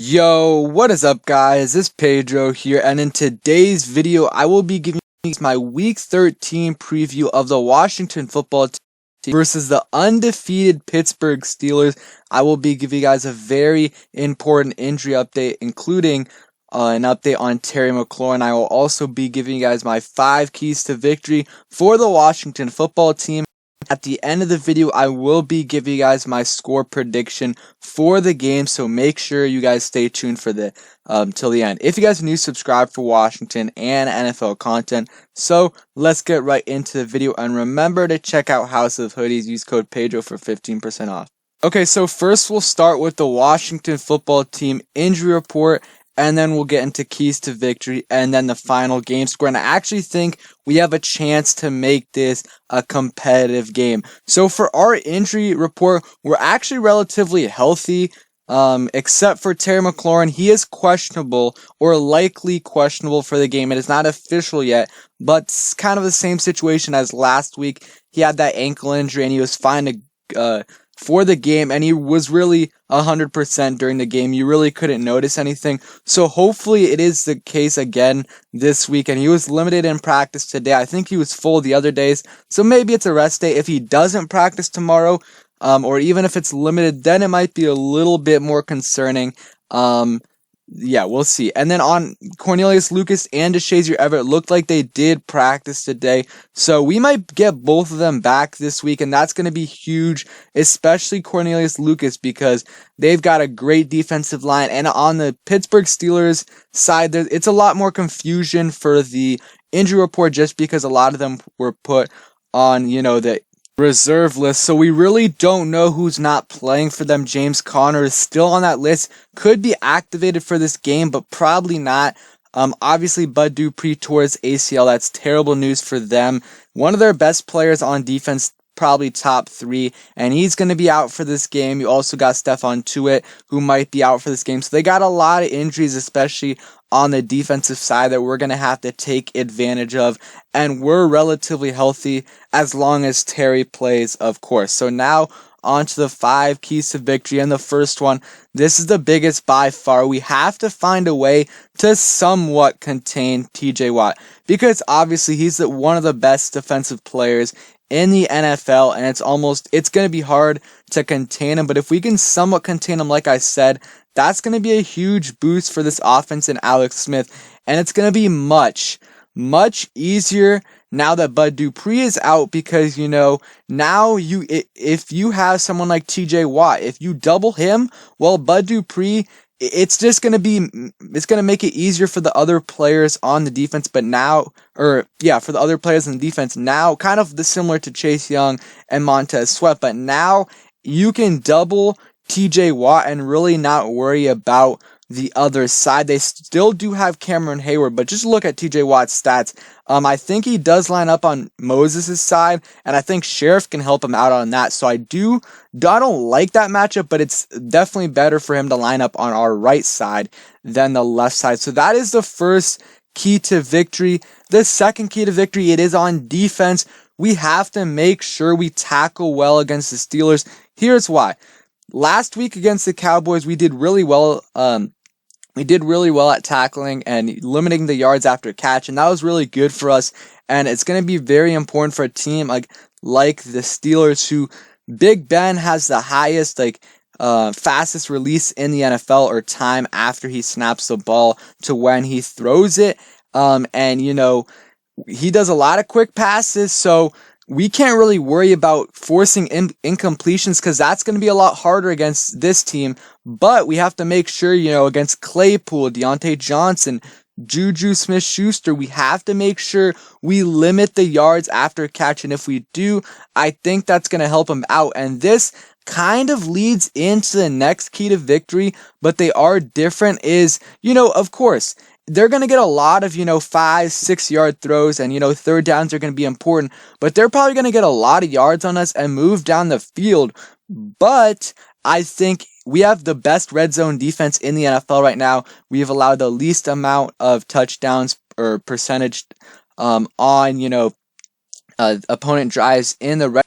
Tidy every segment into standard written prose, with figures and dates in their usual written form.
Yo, what is up guys? It's Pedro here, and in today's video I will be giving you my week 13 preview of the Washington football team versus the undefeated Pittsburgh Steelers. I will be giving you guys a very important injury update, including an update on Terry McLaurin. I will also be giving you guys my 5 keys to victory for the Washington football team. At the end of the video, I will be giving you guys my score prediction for the game, so make sure you guys stay tuned for the till the end. If you guys are new, subscribe for Washington and NFL content. So let's get right into the video, and remember to check out House of Hoodies. Use code Pedro for 15% off. Okay, so first we'll start with the Washington football team injury report, and then we'll get into keys to victory, and then the final game score. And I actually think we have a chance to make this a competitive game. So for our injury report, we're actually relatively healthy, except for Terry McLaurin. He is questionable, or likely questionable for the game. It is not official yet, but it's kind of the same situation as last week. He had that ankle injury, and he was fine to for the game, and he was really 100% during the game. You really couldn't notice anything. So hopefully it is the case again this week, and he was limited in practice today. I think he was full the other days, so maybe it's a rest day. If he doesn't practice tomorrow, or even if it's limited, then it might be a little bit more concerning. Yeah, we'll see. And then on Cornelius Lucas and DeShazier Everett, looked like they did practice today. So we might get both of them back this week, and that's going to be huge, especially Cornelius Lucas, because they've got a great defensive line. And on the Pittsburgh Steelers side, it's a lot more confusion for the injury report, just because a lot of them were put on, the reserve list, so we really don't know who's not playing for them. James Conner is still on that list, could be activated for this game, but probably not. Obviously, Bud Dupree tore his ACL. That's terrible news for them. One of their best players on defense, probably top 3, and he's going to be out for this game. You also got Stephon Tuitt, who might be out for this game. So they got a lot of injuries, especially on the defensive side, that we're going to have to take advantage of, and we're relatively healthy as long as Terry plays, of course. So now on to the 5 keys to victory, and the first one, this is the biggest by far. We have to find a way to somewhat contain TJ Watt, because obviously he's one of the best defensive players in the NFL, and it's going to be hard to contain him. But if we can somewhat contain him, like I said, that's going to be a huge boost for this offense and Alex Smith, and it's going to be much easier now that Bud Dupree is out, because now if you have someone like TJ Watt, if you double him, well, Bud Dupree, it's going to make it easier for the other players on the defense. But now, for the other players in the defense now, kind of similar to Chase Young and Montez Sweat, but now you can double TJ Watt and really not worry about the other side. They still do have Cameron Hayward, but just look at TJ Watt's stats. I think he does line up on Moses' side, and I think Sheriff can help him out on that. So I don't like that matchup, but it's definitely better for him to line up on our right side than the left side. So that is the first key to victory. The second key to victory, it is on defense. We have to make sure we tackle well against the Steelers. Here's why. Last week against the Cowboys, we did really well. We did really well at tackling and limiting the yards after catch, and that was really good for us. And it's going to be very important for a team like the Steelers, who Big Ben has the highest fastest release in the NFL, or time after he snaps the ball to when he throws it. And he does a lot of quick passes, so we can't really worry about forcing incompletions, because that's going to be a lot harder against this team. But we have to make sure, against Claypool, Deontay Johnson, Juju Smith-Schuster, we have to make sure we limit the yards after catch. And if we do, I think that's going to help them out. And this kind of leads into the next key to victory, but they are different, is, of course, they're going to get a lot of, 5-6 yard throws, and, third downs are going to be important, but they're probably going to get a lot of yards on us and move down the field. But I think we have the best red zone defense in the NFL right now. We have allowed the least amount of touchdowns or percentage on, opponent drives in the red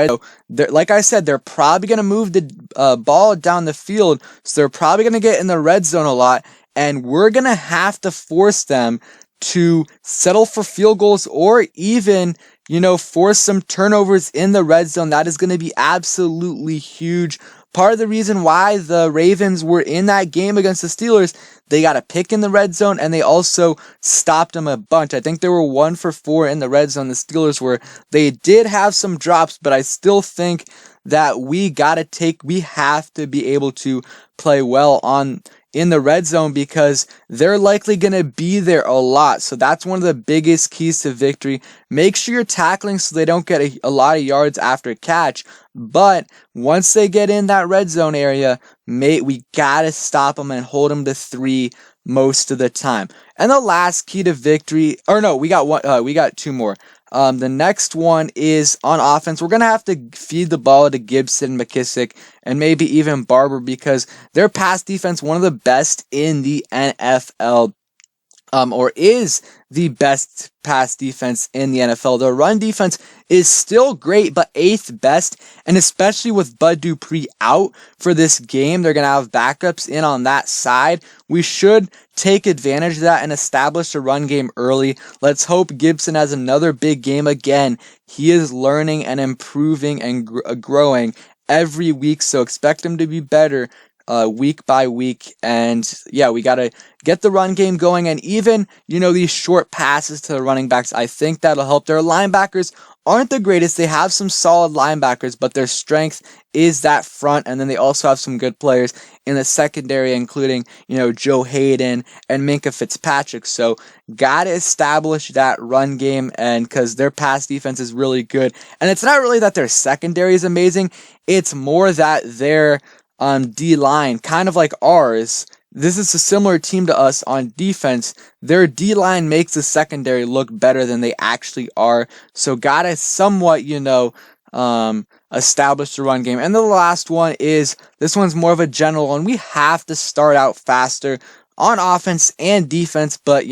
So like I said, they're probably going to move the ball down the field, so they're probably going to get in the red zone a lot, and we're going to have to force them to settle for field goals or even, force some turnovers in the red zone. That is going to be absolutely huge. Part of the reason why the Ravens were in that game against the Steelers, they got a pick in the red zone, and they also stopped them a bunch. I think they were 1 for 4 in the red zone. The Steelers were. They did have some drops, but I still think that we have to be able to play well in the red zone, because they're likely going to be there a lot. So that's one of the biggest keys to victory. Make sure you're tackling so they don't get a lot of yards after catch. But once they get in that red zone area, we got to stop them and hold them to 3 most of the time. And the last key to victory, we got 2 more. The next one is on offense. We're going to have to feed the ball to Gibson, McKissick, and maybe even Barber, because their pass defense, one of the best in the NFL, or is the best pass defense in the NFL. The run defense is still great, but 8th best, and especially with Bud Dupree out for this game, they're going to have backups in on that side. We should take advantage of that and establish a run game early. Let's hope Gibson has another big game again. He is learning and improving and growing every week, so expect him to be better week by week. And yeah, we got to get the run game going, and even, these short passes to the running backs, I think that'll help. Their linebackers aren't the greatest. They have some solid linebackers, but their strength is that front, and then they also have some good players in the secondary, including, Joe Hayden and Minkah Fitzpatrick. So got to establish that run game, and because their pass defense is really good. And it's not really that their secondary is amazing, it's more that their D-line, kind of like ours, this is a similar team to us on defense. Their D-line makes the secondary look better than they actually are. So gotta somewhat, establish the run game. And the last one is, this one's more of a general one. We have to start out faster on offense and defense, but,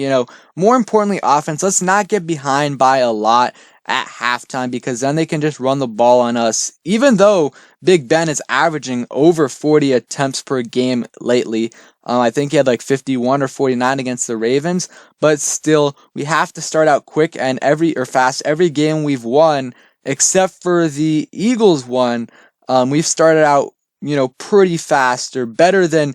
more importantly, offense. Let's not get behind by a lot at halftime, because then they can just run the ball on us. Even though Big Ben is averaging over 40 attempts per game lately, I think he had like 51 or 49 against the Ravens, but still, we have to start out quick and fast. Every game we've won, except for the Eagles one, we've started out, pretty fast, or better than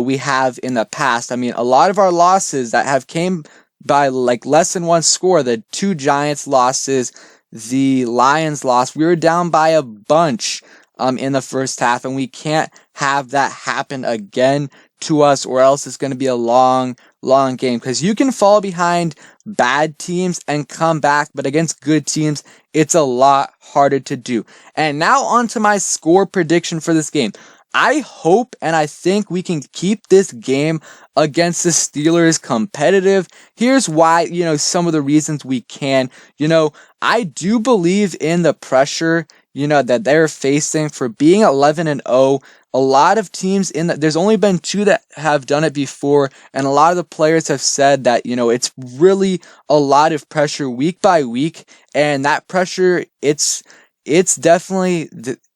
we have in the past. I mean, a lot of our losses that have came by like less than 1 score, the 2 Giants losses, the Lions loss, we were down by a bunch in the first half, and we can't have that happen again to us, or else it's going to be a long game, because you can fall behind bad teams and come back, but against good teams, it's a lot harder to do. And now on to my score prediction for this game. I hope and I think we can keep this game against the Steelers competitive. Here's why, some of the reasons we can. I do believe in the pressure, that they're facing for being 11-0. A lot of teams there's only been 2 that have done it before, and a lot of the players have said that, it's really a lot of pressure week by week, and that pressure, it's definitely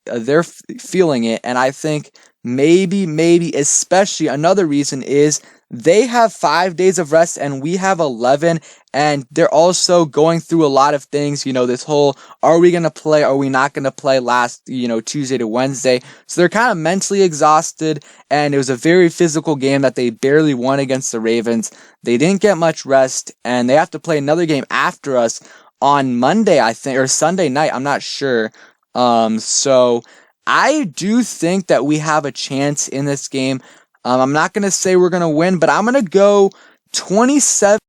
they're feeling it. And I think maybe especially another reason is they have 5 days of rest and we have 11, and they're also going through a lot of things, this whole, are we going to play, are we not going to play last, Tuesday to Wednesday. So they're kind of mentally exhausted, and it was a very physical game that they barely won against the Ravens. They didn't get much rest, and they have to play another game after us on Monday, I think, or Sunday night, I'm not sure. So I do think that we have a chance in this game. I'm not going to say we're going to win, but I'm going to go 27-20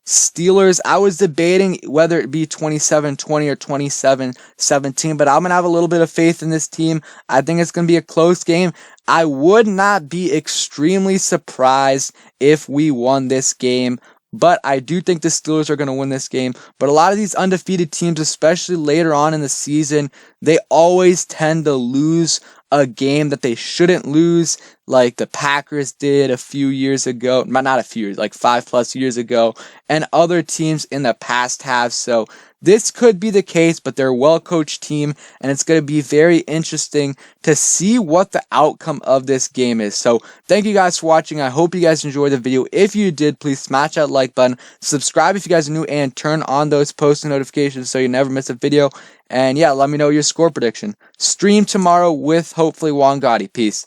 Steelers. I was debating whether it be 27-20 or 27-17, but I'm going to have a little bit of faith in this team. I think it's going to be a close game. I would not be extremely surprised if we won this game, but I do think the Steelers are going to win this game. But a lot of these undefeated teams, especially later on in the season, they always tend to lose a game that they shouldn't lose, like the Packers did a few years ago, not a few years, like 5+ years ago, and other teams in the past have. So this could be the case, but they're a well-coached team, and it's going to be very interesting to see what the outcome of this game is. So thank you guys for watching. I hope you guys enjoyed the video. If you did, please smash that like button, subscribe if you guys are new, and turn on those post notifications so you never miss a video. And yeah, let me know your score prediction. Stream tomorrow with hopefully Juan Gotti. Peace.